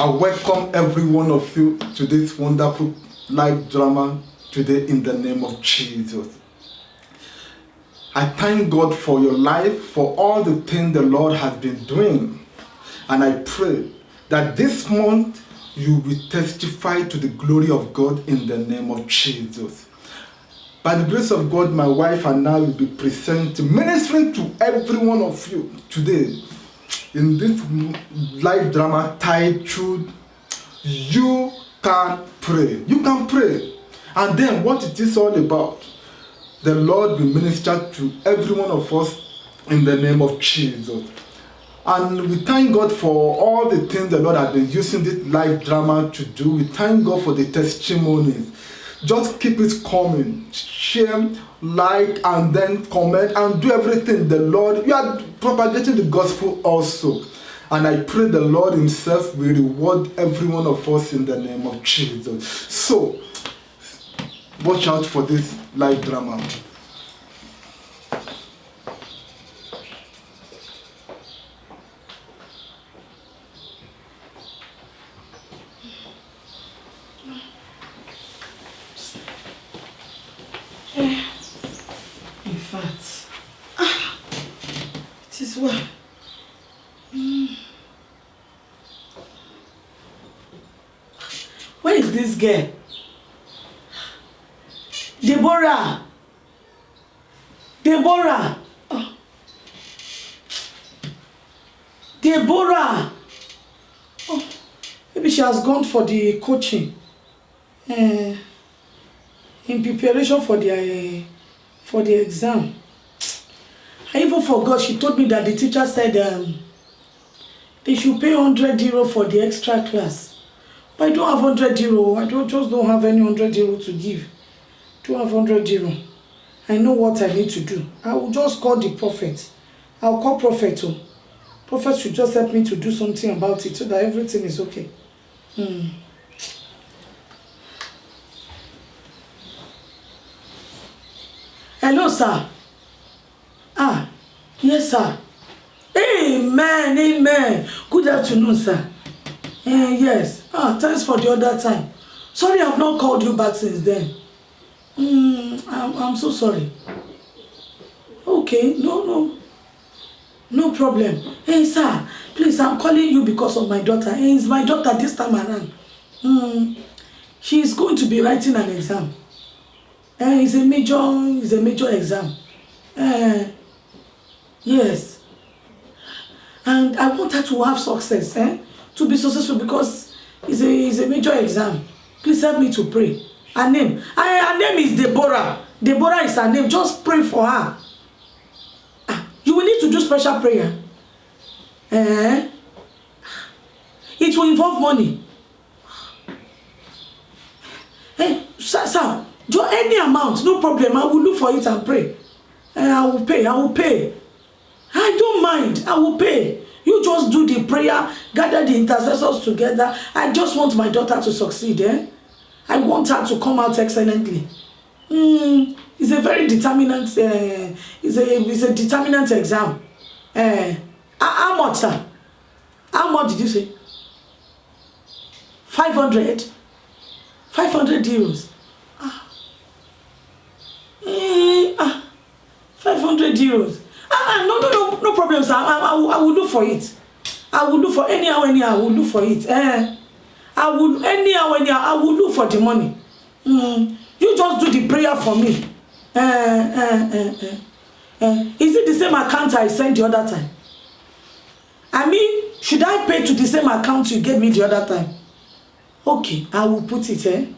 I welcome every one of you to this wonderful live drama today in the name of Jesus. I thank God for your life, for all the things the Lord has been doing. And I pray that this month you will testify to the glory of God in the name of Jesus. By the grace of God, my wife and I will be ministering to every one of you today in this live drama titled, You Can Pray. You can pray. And then what it is all about, the Lord will minister to every one of us in the name of Jesus. And we thank God for all the things the Lord has been using this live drama to do. We thank God for the testimonies. Just keep it coming. Share, like, and then comment and do everything. The Lord, you are propagating the gospel also. And I pray the Lord himself will reward every one of us in the name of Jesus. So, watch out for this live drama. In fact, it is well. Where is this girl? Deborah! Deborah! Oh. Deborah! Oh. Maybe she has gone for the coaching. In preparation for the exam. I even forgot, she told me that the teacher said they should pay 100 euro for the extra class. But I don't have 100 euro. I just don't have any 100 euro to give. Don't have 100 euro. I know what I need to do. I will just call the prophet. I'll call prophet too. Prophet should just help me to do something about it so that everything is okay. Hello, sir. Yes, sir. Amen, amen. Good afternoon, sir. Yes. Thanks for the other time. Sorry, I've not called you back since then. I'm so sorry. Okay, no problem. Hey, sir, please, I'm calling you because of my daughter. It's my daughter this time around. She's going to be writing an exam. It's a major exam. Yes. And I want her to have success, to be successful because it's a major exam. Please help me to pray. Her name is Deborah. Deborah is her name. Just pray for her. You will need to do special prayer. It will involve money. Sir, any amount, no problem. I will look for it and pray. I will pay. I don't mind. I will pay. You just do the prayer, gather the intercessors together. I just want my daughter to succeed. I want her to come out excellently. It's a very determinant. It's a determinant exam. How much, sir? How much did you say? 500. 500 euros. 500 euros. No problem, sir. I will look for it. I will look for anyhow. I will look for it. I will look for the money. You just do the prayer for me. Is it the same account I sent the other time? I mean, should I pay to the same account you gave me the other time? Okay, I will put it.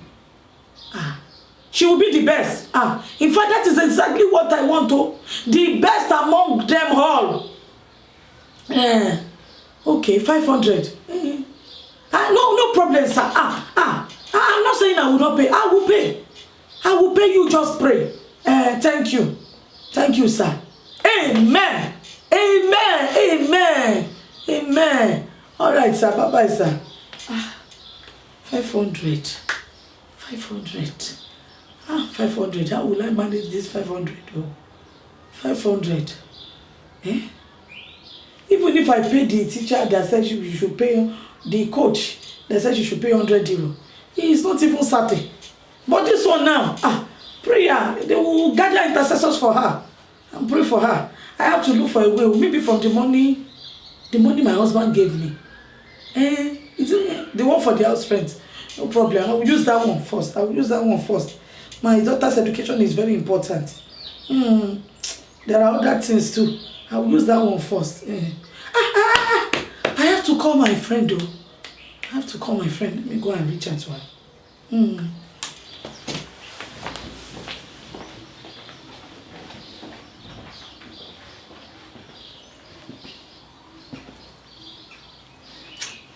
She will be the best. In fact, that is exactly what I want to. The best among them all. Okay, 500. No problem, sir. I'm not saying I will not pay. I will pay. I will pay. You just pray. Thank you. Thank you, sir. Amen. Amen. All right, sir. Bye-bye, sir. 500. 500. How will I manage this 500? 500. Even if I pay the teacher that said you should pay the coach, they said she should pay 100 euro. It's not even certain. But this one now, prayer, they will gather intercessors for her and pray for her. I have to look for a way, maybe from the money my husband gave me. The one for the house rent. No problem. I will use that one first. My daughter's education is very important. There are other things too. I will use that one first. I have to call my friend though. Let me go and reach out to her.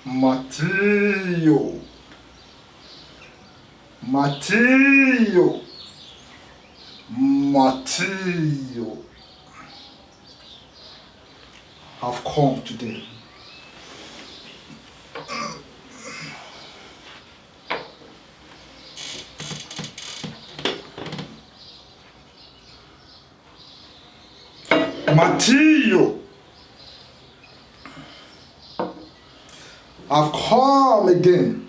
Matteo. I've come today. Matteo, I've come again.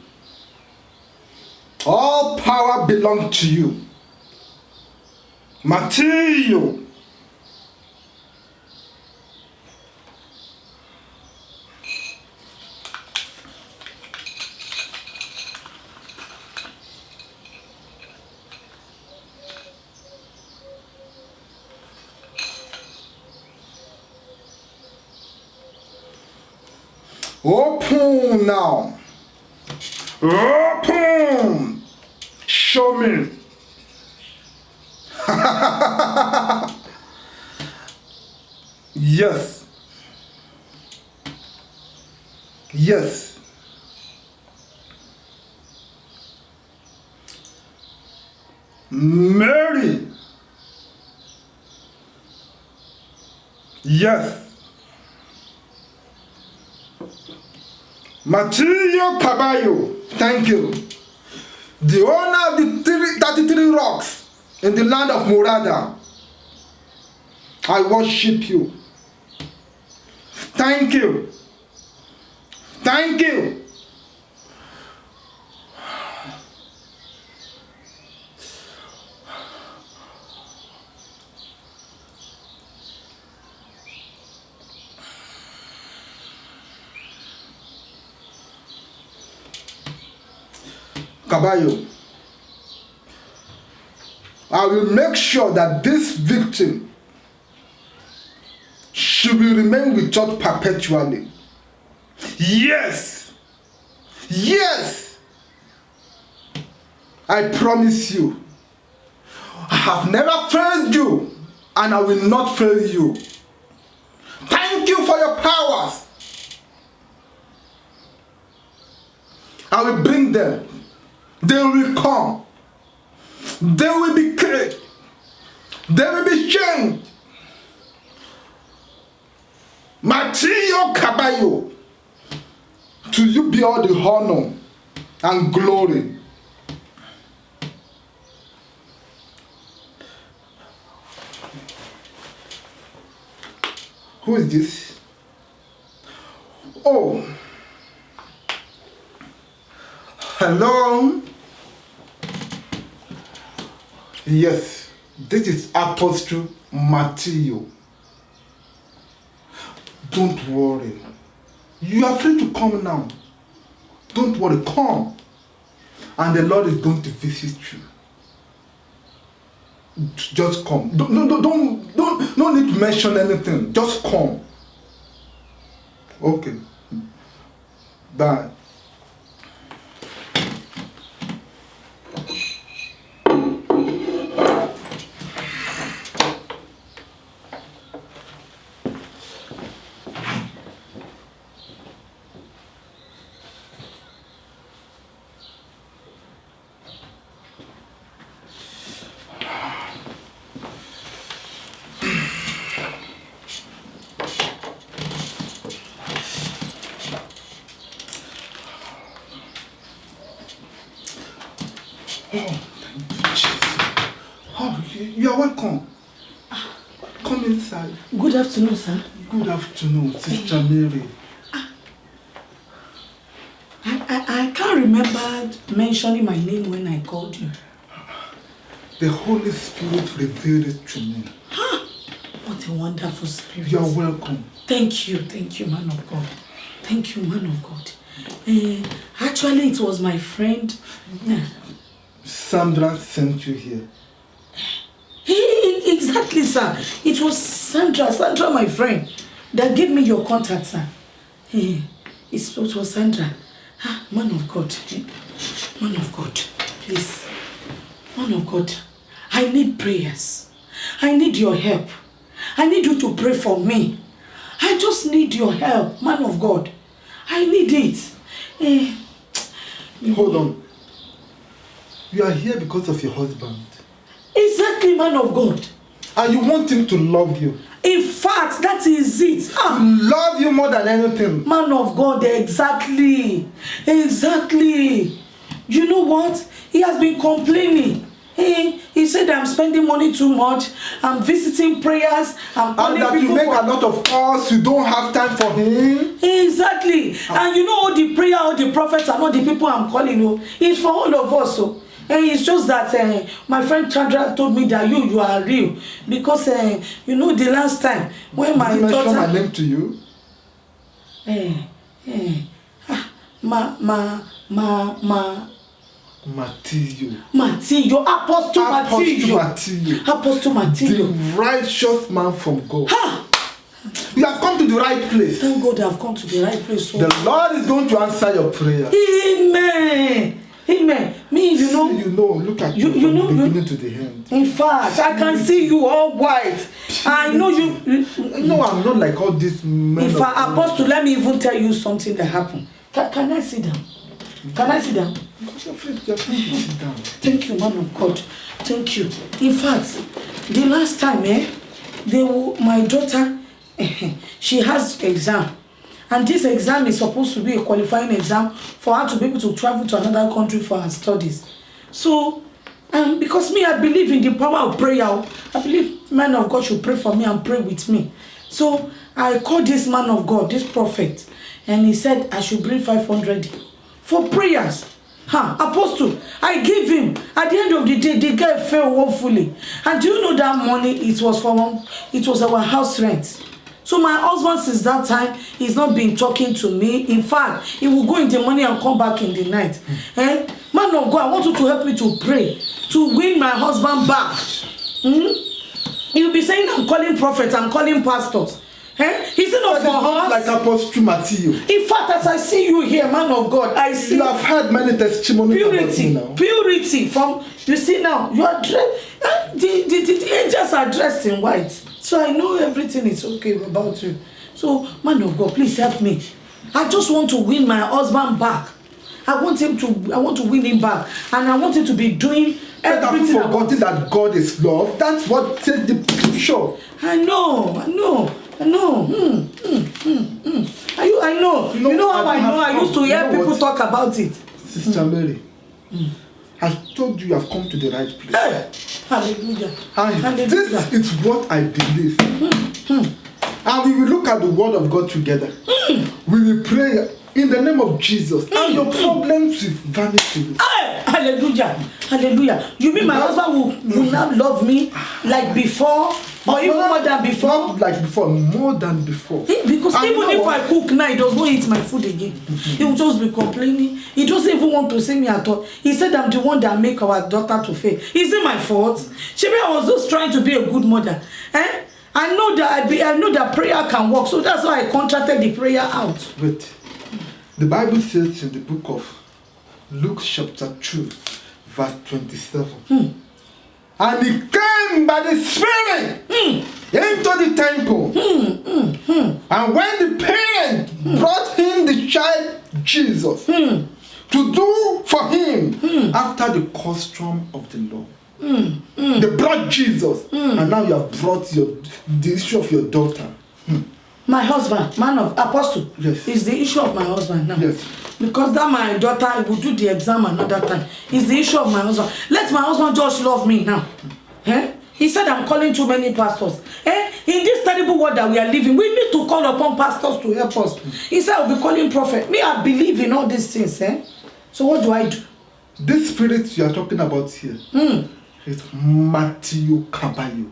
All power belongs to you. Matteo. Open now. Open. Show me. Yes. Yes. Mary. Yes. Matteo Caballo, thank you. The owner of the 33 rocks in the land of Morada, I worship you. Thank you. Thank you. Caballo, I will make sure that this victim she will remain with God perpetually. Yes. Yes. I promise you. I have never failed you and I will not fail you. Thank you for your powers. I will bring them. They will come. They will be cleared. They will be changed. Matteo Caballo, to you be all the honor and glory. Who is this? Oh. Hello. Yes, this is Apostle Matteo. Don't worry. You are free to come now. Don't worry, come. And the Lord is going to visit you. Just come. Don't need to mention anything. Just come. Okay. Bye. Oh, thank you, Jesus. Oh, you are welcome. Come inside. Good afternoon, sir. Good afternoon, Sister Mary. I can't remember mentioning my name when I called you. The Holy Spirit revealed it to me. What a wonderful spirit. You are welcome. Thank you, man of God. Thank you, man of God. Actually, it was my friend. Sandra sent you here. Exactly, sir. It was Sandra, my friend, that gave me your contact, sir. It was Sandra. Man of God. Man of God, please. Man of God, I need prayers. I need your help. I need you to pray for me. I just need your help, man of God. I need it. Hold on. You are here because of your husband. Exactly, man of God. And you want him to love you. In fact, that is it. Love you more than anything. Man of God, exactly. Exactly. You know what? He has been complaining. He said I'm spending money too much. I'm visiting prayers. And that you make a lot of calls. You don't have time for him. Exactly. And you know all the prayer, all the prophets and all the people I'm calling you. It's for all of us. So. It's just that my friend Chandra told me that you are real. Because you know the last time when my daughter... Did I mention my name to you? Matillo, Apostle Matillo. The righteous man from God. You have come to the right place. Thank God I have come to the right place. So. The Lord is going to answer your prayer. Amen. Me, you know, look at you from the beginning to the end. In fact, I can see you all white. I know you. No, I'm not like all these men. In fact, Apostle, let me even tell you something that happened. Can I sit down? Can I sit down? Sit down. Thank you, man of God. Thank you. In fact, the last time, my daughter, she has exam. And this exam is supposed to be a qualifying exam for her to be able to travel to another country for her studies. So, because me, I believe in the power of prayer. I believe man of God should pray for me and pray with me. So, I called this man of God, this prophet, and he said I should bring 500 for prayers. Apostle, I gave him. At the end of the day, the guy fell woefully. And do you know that money? It was our house rent. So my husband since that time, he's not been talking to me. In fact, he will go in the morning and come back in the night. Man of God, I want you to help me to pray to win my husband back. You'll be saying I'm calling prophets, I'm calling pastors. Is it not for us? Like Apostle Matillo. In fact, as I see you here, man of God, I see. You have heard many testimonies about me now. Purity from, you see now, you are dressed, the angels are dressed in white. So I know everything is okay about you. So, man of God, please help me. I just want to win my husband back. I want to win him back. And I want him to be doing everything. I've forgotten that God is love. That's what says the picture. I know. I know. You know how I know? I used to hear people talk about it. Sister Mary, I told you have come to the right place. Hey, hallelujah. And this is what I believe. And we will look at the word of God together. We will pray in the name of Jesus. And your problems will vanish. Hey, hallelujah. You mean my husband will now love me like before? Or even more than before? Not like before, more than before. Because even if I cook now, he does not eat my food again. He will just be complaining. He doesn't even want to see me at all. He said I'm the one that make our daughter to fail. Is it my fault? Shebi, I was just trying to be a good mother. I know that prayer can work, so that's why I contracted the prayer out. Wait. The Bible says in the book of Luke chapter 2, verse 27. And he came by the Spirit into the temple. And when the parents brought him the child Jesus to do for him after the custom of the law. They brought Jesus. And now you have brought the issue of your daughter. My husband, man of Apostle, yes, is the issue of my husband now. Yes. Because that my daughter will do the exam another time. It's the issue of my husband. Let my husband just love me now. He said I'm calling too many pastors. In this terrible world that we are living, we need to call upon pastors to help us. He said I'll be calling prophet. Me, I believe in all these things. So what do I do? This spirit you are talking about here is Matthew Caballo.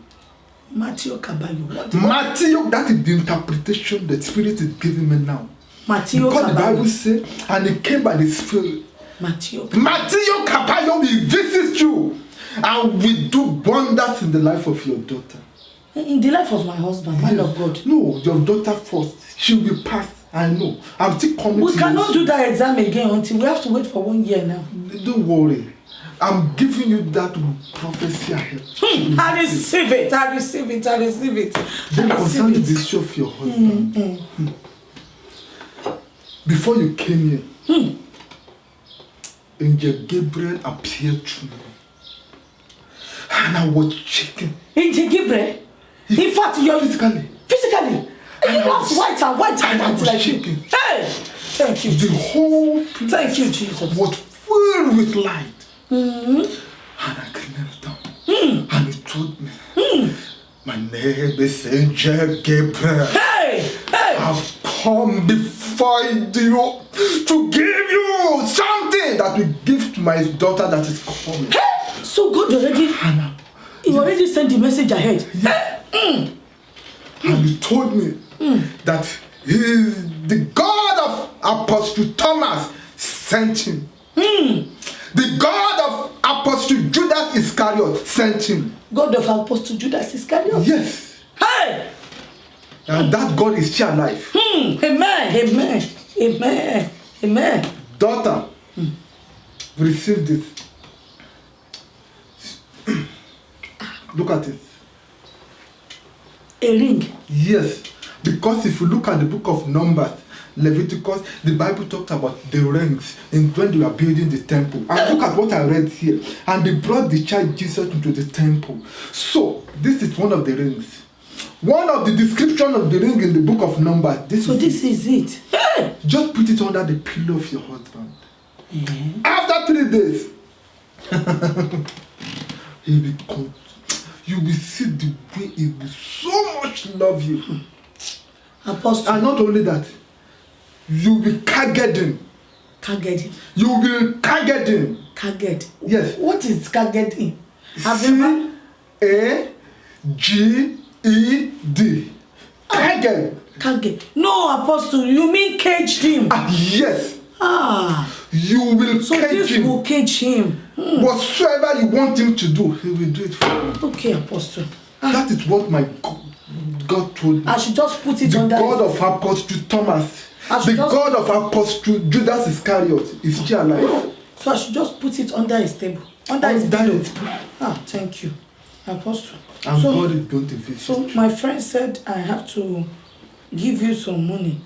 Matthew Caballo. Matthew, that is the interpretation the spirit is giving me now. Matthew Because Caballo. the Bible says, and it came by the spirit. Matthew Caballo will visit you and will do wonders in the life of your daughter. In the life of my husband, man of God. No, your daughter first. She will be passed. I know. I'm still coming We to cannot do that exam again until we have to wait for 1 year now. Don't worry. I'm giving you that prophecy ahead. I receive it. I receive it. I receive it. Then I concerning receive the issue of your husband. Before you came here, Angel Gabriel appeared to me. And I was shaking. Angel Gabriel? In fact, you're Physically. And he was white and white and I and was like you. shaking. Hey! Thank you, The Jesus. whole place Thank you, Jesus. was filled with light. Mm-hmm. And I knelt down. And he told me, my name is Angel Gabriel. Hey! Hey! I've come before you to give you something that will give to my daughter that is coming. Hey! So God already, he already sent the message ahead. Yeah. And he told me that the God of Apostle Thomas sent him. The God of Apostle Judas Iscariot sent him. God of Apostle Judas Iscariot? Yes. Hey! And that God is still alive. Amen. Daughter, receive this. Look at it. A ring. Yes, because if you look at the book of Numbers, Leviticus, the Bible talked about the rings and when they were building the temple. And look at what I read here. And they brought the child Jesus into the temple. So, this is one of the rings. One of the description of the ring in the book of Numbers. This is it. Hey! Just put it under the pillow of your husband. After 3 days, he will come. You will see the way he will so much love you. Apostle. And not only that, you will target him. Target him. You will target him. Target. Yes. What is targeting? C-A-G-E-D. Target. Target. No, Apostle, you mean cage him? Yes. You will so cage this him. will cage him. Whatsoever you want him to do, he will do it for you. Okay, Apostle. That is what my God told me. I should just put it the under God of Apostle Thomas, the just... God of Apostle Judas Iscariot is still alive. So I should just put it under his table. Under his pillow. Thank you, Apostle. And so, God is going to visit so you. my friend said I have to give you some money.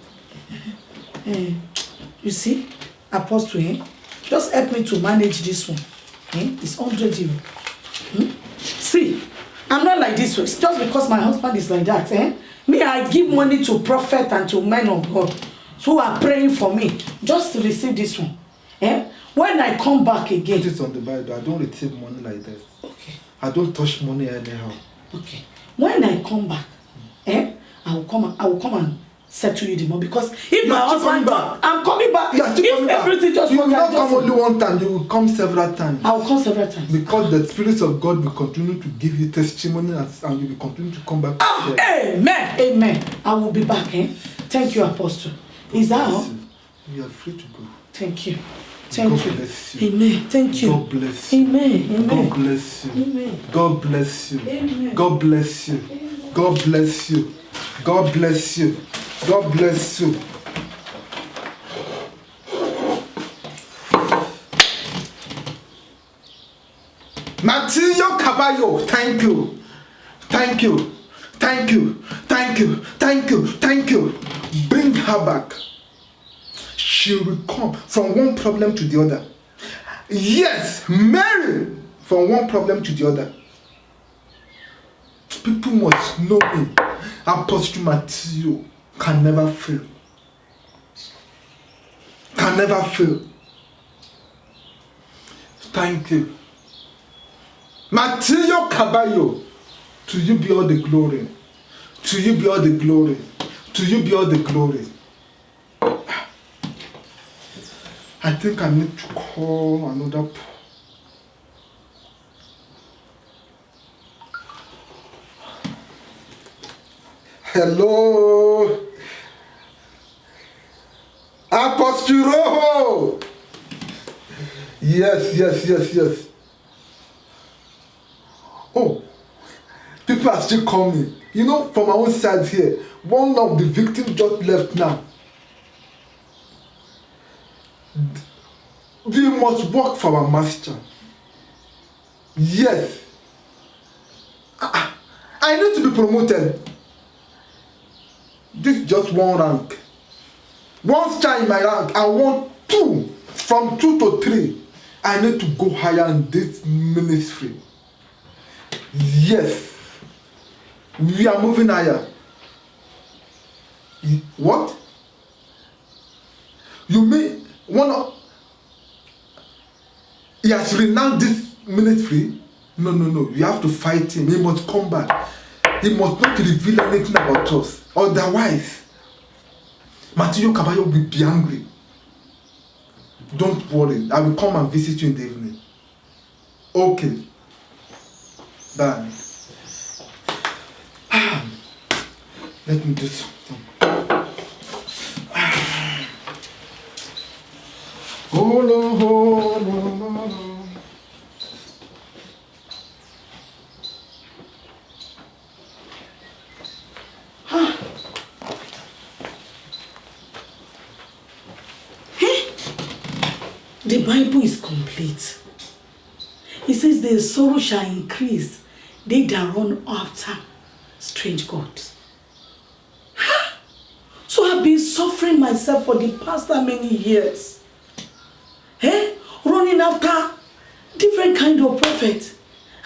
You see, Apostle, just help me to manage this one. It's 100 euro. See, I'm not like this. It's just because my husband is like that. Me, I give money to prophet and to men of God who are praying for me just to receive this one. When I come back again. Put it on the Bible. I don't receive money like that. Okay. I don't touch money anyhow. Okay. When I come back, I will come and settle you the money because if my husband back, I'm coming back. You are still coming back. Just you will not come only one time. You will come several times. I will come several times. Because the Spirit of God will continue to give you testimony and you will continue to come back. Amen. I will be back. Thank you, Apostle. Is that all? You are free to go. Thank you. God bless you. Amen. Thank you. God bless you. Amen. God bless you. Amen. God bless you. Amen. God bless you. Amen. God bless you. God bless you. God bless you. Matthew Caballo, thank you. Thank you. Thank you. Thank you. Thank you. Thank you. Bring her back. She will come from one problem to the other. Yes, Mary from one problem to the other. People must know me. Apostle Matthew can never fail. Can never fail. Thank you. Matthew Caballo, to you be all the glory. To you be all the glory. To you be all the glory. I I think I need to call another. Hello, Apostle. Yes. Oh, people are still coming. You know, from my own side here, one of the victims just left now. We must work for our master. Yes. I need to be promoted. This is just one rank. One star in my rank. I want 2. From 2 to 3. I need to go higher in this ministry. Yes. We are moving higher. What? You mean one of... He has renounced this ministry? No. You have to fight him. He must come back. He must not reveal anything about us. Otherwise, Matthew Caballo will be angry. Don't worry. I will come and visit you in the evening. Okay. Bye. Let me do something. Oh no. The Bible is complete. It says the sorrow shall increase, they that run after strange gods. So I've been suffering myself for the past many years. Running after different kind of prophets,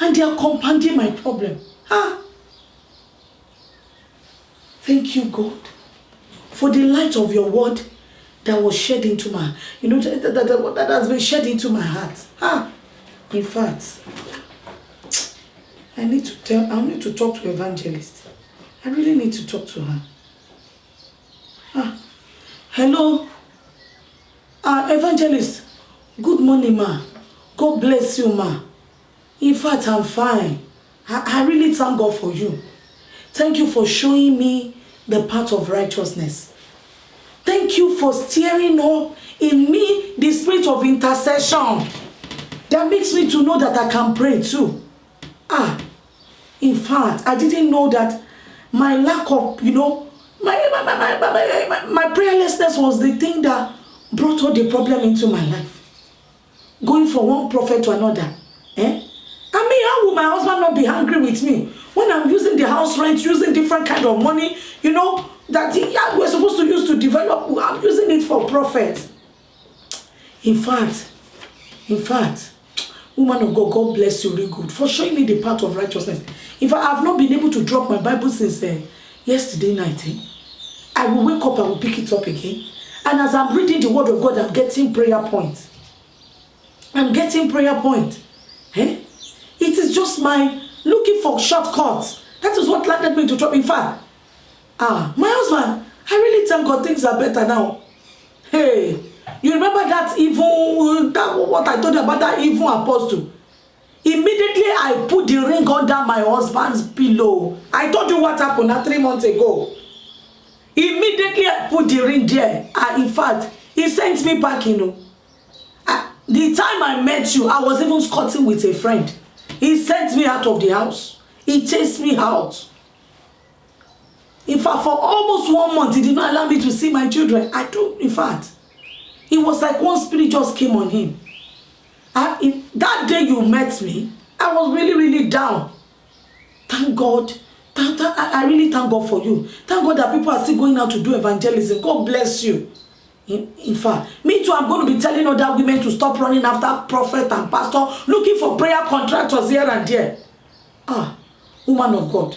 and they are compounding my problem. Thank you, God, for the light of your word that was shed into my, that has been shed into my heart. In fact, I need to talk to Evangelist. I really need to talk to her. Hello, Evangelist. Good morning, ma. God bless you, ma. In fact, I'm fine. I really thank God for you. Thank you for showing me the path of righteousness. Thank you for stirring up in me the spirit of intercession that makes me to know that I can pray too. In fact, I didn't know that my lack of, my prayerlessness was the thing that brought all the problem into my life. Going from one prophet to another. How will my husband not be angry with me when I'm using the house rent, using different kind of money, that we're supposed to use to develop? I'm using it for profit. In fact, woman of God, God bless you really good for showing me the path of righteousness. In fact, I've not been able to drop my Bible since yesterday night. I will wake up, I will pick it up again. And as I'm reading the word of God, I'm getting prayer points. It is just my looking for shortcuts. That is what landed me to drop. In fact, my husband, I really thank God things are better now. Hey, you remember that what I told you about that evil apostle? Immediately I put the ring under my husband's pillow. I told you what happened 3 months ago. Immediately I put the ring there. In fact, he sent me back, the time I met you, I was even scouting with a friend. He sent me out of the house. He chased me out. In fact, for almost 1 month, he did not allow me to see my children. In fact, it was like one spirit just came on him. That day you met me, I was really, really down. Thank God. I really thank God for you. Thank God that people are still going out to do evangelism. God bless you. In fact, me too, I'm going to be telling other women to stop running after prophet and pastor, looking for prayer contractors here and there. Woman of God,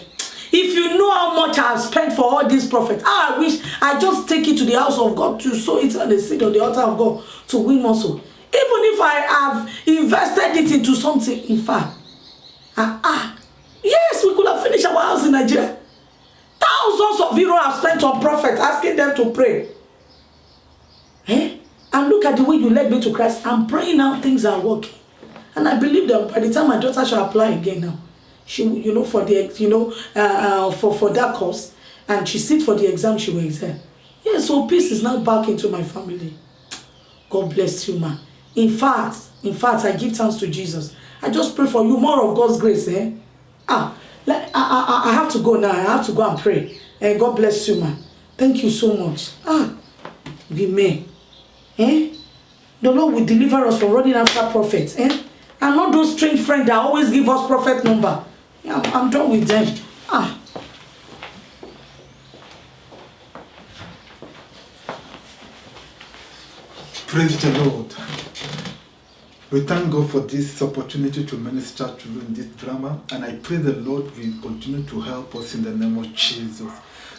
if you know how much I have spent for all these prophets, I wish I just take it to the house of God to sow it on the seed of the altar of God to win more soul. Even if I have invested it into something, in fact, yes, we could have finished our house in Nigeria. Thousands of euros have spent on prophets, asking them to pray. And look at the way you led me to Christ. I'm praying now, things are working. And I believe that by the time my daughter shall apply again now, she, for the, for that course, and she sit for the exam, she will excel. Yeah, so peace is now back into my family. God bless you, man. In fact, I give thanks to Jesus. I just pray for you more of God's grace, eh? I have to go now. I have to go and pray. And God bless you, man. Thank you so much. Be me. Eh? The Lord will deliver us from running after prophets. Eh? And not those strange friends that always give us prophet number. Yeah, I'm done with them. Praise the Lord. We thank God for this opportunity to minister to you in this drama, and I pray the Lord will continue to help us in the name of Jesus.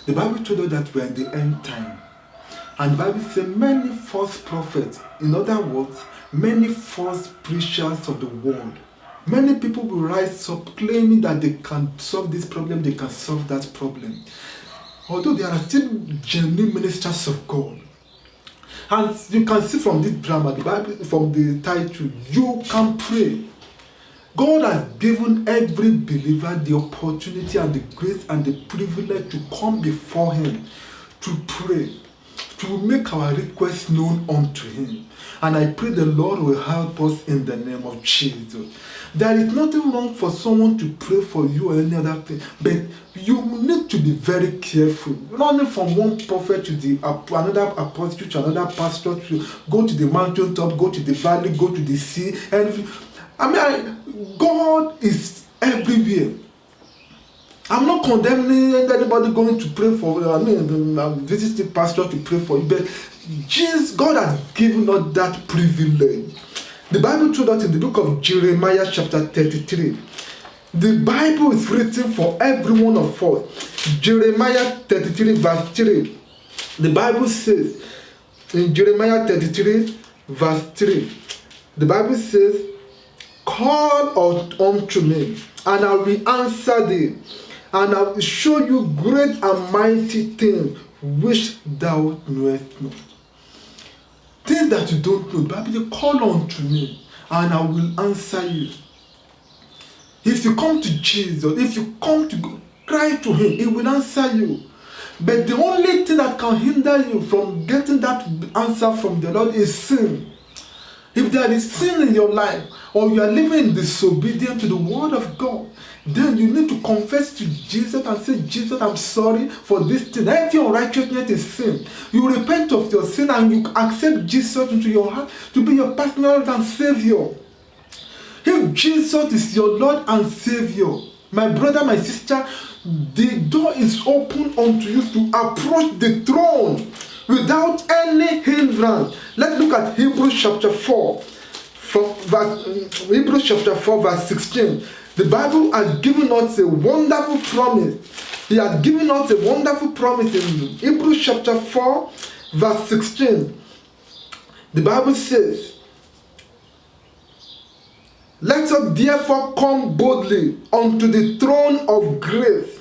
The Bible told us that we're in the end time, and the Bible says many false prophets, in other words, many false preachers of the world. Many people will rise up claiming that they can solve this problem, they can solve that problem. Although there are still genuine ministers of God. And you can see from this drama, the Bible, from the title, you can pray. God has given every believer the opportunity and the grace and the privilege to come before Him, to pray, to make our requests known unto Him. And I pray the Lord will help us in the name of Jesus. There is nothing wrong for someone to pray for you or any other thing, but you need to be very careful. Running from one prophet to another apostle to another pastor, to go to the mountaintop, go to the valley, go to the sea. And God is everywhere. I'm not condemning anybody going to pray for, visit the pastor to pray for you, but God has given us that privilege. The Bible told us in the book of Jeremiah chapter 33. The Bible is written for every one of us. Jeremiah 33 verse 3. The Bible says in Jeremiah 33 verse 3. The Bible says, call unto me, and I will answer thee, and I will show you great and mighty things which thou knowest not. Things that you don't know. The Bible says, call unto me, and I will answer you. If you come to Jesus, if you come to cry to Him, He will answer you. But the only thing that can hinder you from getting that answer from the Lord is sin. If there is sin in your life, or you are living in disobedience to the word of God, then you need to confess to Jesus and say, Jesus, I'm sorry for this thing. Every unrighteousness is sin. You repent of your sin and you accept Jesus into your heart to be your personal Lord and Savior. If Jesus is your Lord and Savior, my brother, my sister, the door is open unto you to approach the throne without any hindrance. Let's look at Hebrews chapter 4. Hebrews chapter 4 verse 16. The Bible has given us a wonderful promise. He has given us a wonderful promise in Hebrews chapter 4 verse 16. The Bible says, let us therefore come boldly unto the throne of grace,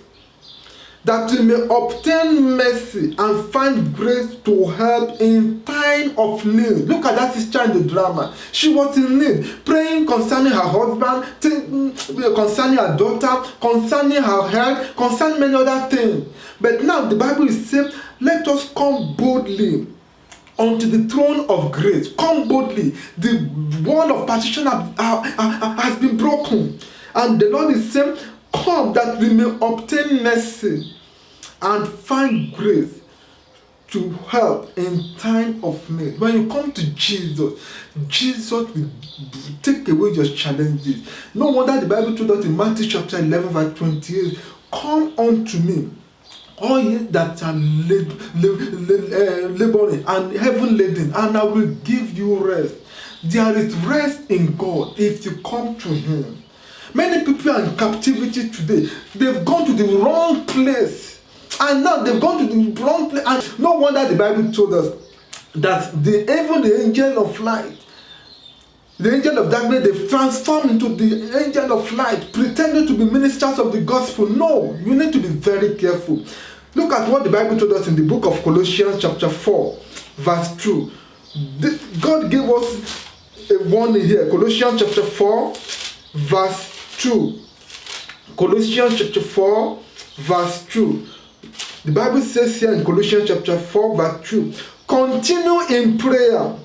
that we may obtain mercy and find grace to help in time of need. Look at that sister in the drama. She was in need, praying concerning her husband, concerning her daughter, concerning her health, concerning many other things. But now the Bible is saying, let us come boldly unto the throne of grace. Come boldly. The wall of partition has been broken. And the Lord is saying, come that we may obtain mercy and find grace to help in time of need. When you come to Jesus, Jesus will take away your challenges. No wonder the Bible told us in Matthew chapter 11 verse 28, come unto me, all ye that are laboring and heavy laden, and I will give you rest. There is rest in God if you come to Him. Many people are in captivity today. They've gone to the wrong place. And now they've gone to the wrong place. And no wonder the Bible told us that even the angel of light, the angel of darkness, they've transformed into the angel of light, pretending to be ministers of the gospel. No, you need to be very careful. Look at what the Bible told us in the book of Colossians chapter 4, verse 2. God gave us a warning here. Colossians chapter 4, verse 2. Colossians chapter 4, verse 2. The Bible says here in Colossians chapter 4, verse 2, continue in prayer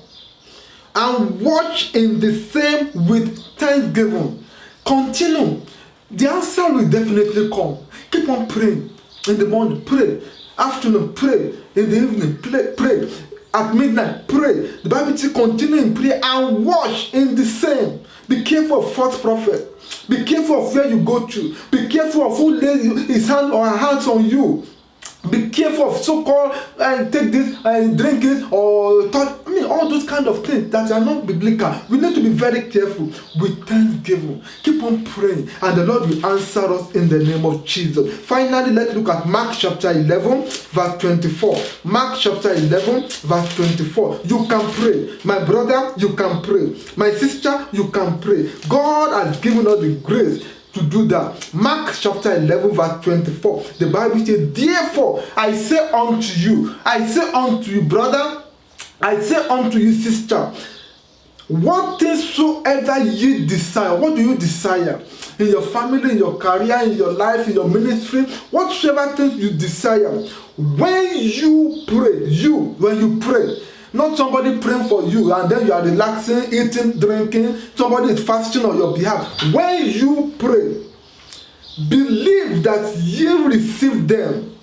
and watch in the same with thanksgiving. Continue. The answer will definitely come. Keep on praying. In the morning, pray. Afternoon, pray. In the evening, pray. At midnight, pray. The Bible says continue in prayer and watch in the same. Be careful of false prophet. Be careful of where you go to. Be careful of who lays his hand or her hands on you. Be careful of so-called take this and drink it or touch. I mean, all those kind of things that are not biblical. We need to be very careful with thanksgiving. Keep on praying, and the Lord will answer us in the name of Jesus. Finally, let's look at Mark chapter 11, verse 24. Mark chapter 11, verse 24. You can pray. My brother, you can pray. My sister, you can pray. God has given us the grace to do that. Mark chapter 11, verse 24. The Bible says, therefore, I say unto you, brother, I say unto you, sister, what things soever you desire. What do you desire? In your family, in your career, in your life, in your ministry, whatsoever things you desire. When you pray, not somebody praying for you and then you are relaxing, eating, drinking, somebody is fasting on your behalf. When you pray, believe that you receive them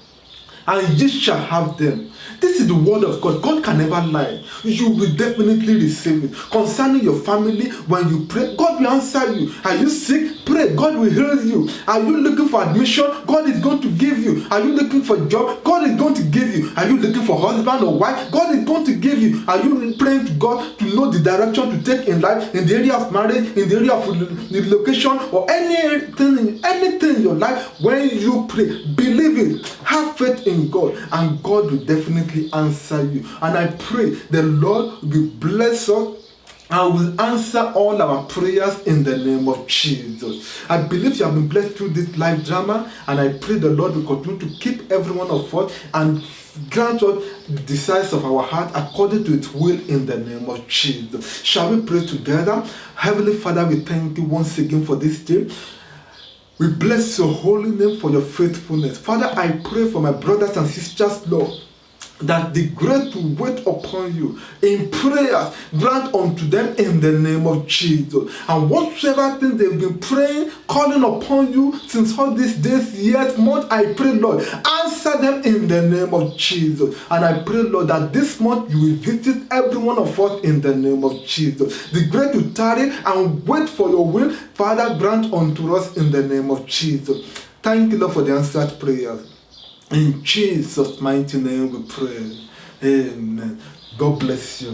and you shall have them. This is the word of God. God can never lie. You will definitely receive it. Concerning your family, when you pray, God will answer you. Are you sick? Pray. God will heal you. Are you looking for admission? God is going to give you. Are you looking for a job? God is going to give you. Are you looking for husband or wife? God is going to give you. Are you praying to God to know the direction to take in life, in the area of marriage, in the area of the location, or anything in your life? When you pray, believe it. Have faith in God, and God will definitely answer you. And I pray the Lord will bless us and will answer all our prayers in the name of Jesus. I believe you have been blessed through this live drama, and I pray the Lord will continue to keep every one of us and grant us the desires of our heart according to its will in the name of Jesus. Shall we pray together? Heavenly Father, we thank you once again for this day. We bless your holy name for your faithfulness. Father, I pray for my brothers and sisters, Lord, that the grace to wait upon you in prayers grant unto them in the name of Jesus. And whatsoever things they've been praying, calling upon you since all these days, years, months, I pray, Lord, answer them in the name of Jesus. And I pray, Lord, that this month you will visit every one of us in the name of Jesus. The grace to tarry and wait for your will, Father, grant unto us in the name of Jesus. Thank you, Lord, for the answered prayers. In Jesus' mighty name we pray. Amen. God bless you.